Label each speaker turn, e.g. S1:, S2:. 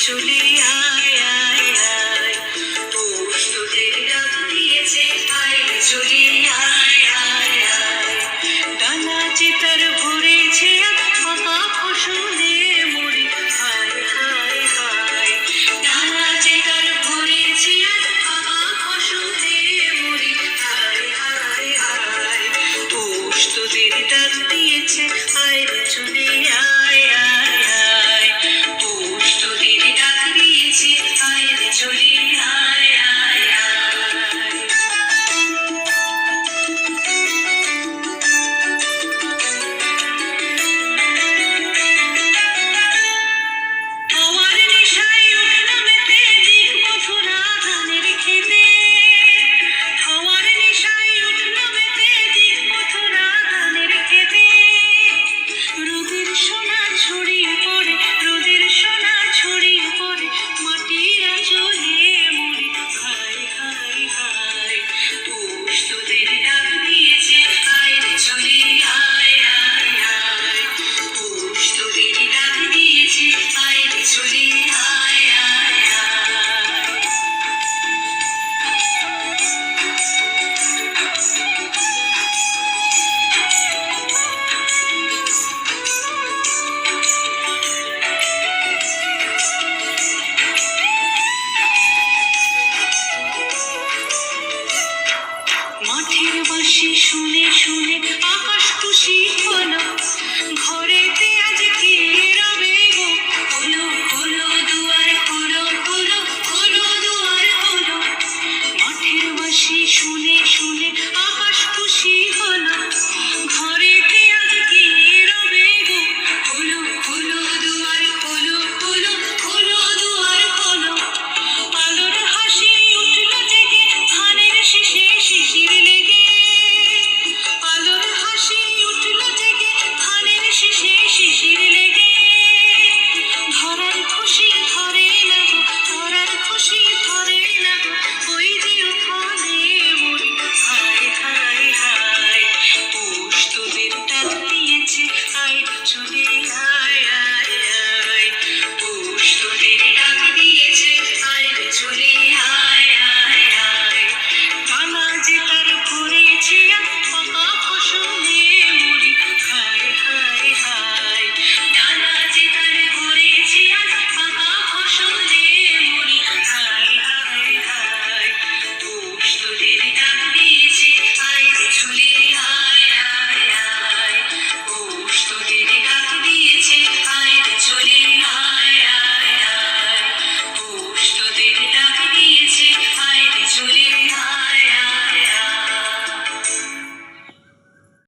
S1: চলে আয় আয় আয়, পৌষ তোদের ডাক দিয়েছে, আয় রে চলে আয় আয় আয়। ডানা চিতার ভরেছে ফাঁকা ফসলে মরি, হায় হায় হায়। ডানা চিতার ভরেছে ফাঁকা ফসলে মরি, হায় হায় হায়। পৌষ তোদের ডাক দিয়েছে, আয় রে চলে আয় আয় আয়। পৌষ তোদের ডাক দিয়েছে, আয় রে চলে আয় আয় আয়। হাওয়ার নেশায় উঠলাম মেতে, দেখব ধরা ধানের খেতে। হাওয়ার নেশায় উঠলাম মেতে, দেখব ধরা ধানের খেতে। রোদের সোনা ছড়িয়ে পড়ে, রোদের সোনা ছড়িয়ে পড়ে, মাটির আঁচলে মরি, হায় হায় হায়। পৌষ তোদের ডাক দিয়েছে, আয় রে চলে আয় আয় আয়। পৌষ তোদের ডাক দিয়েছে, আয় রে চলে আয় আয় আয়। মাঠের বাঁশি শুনে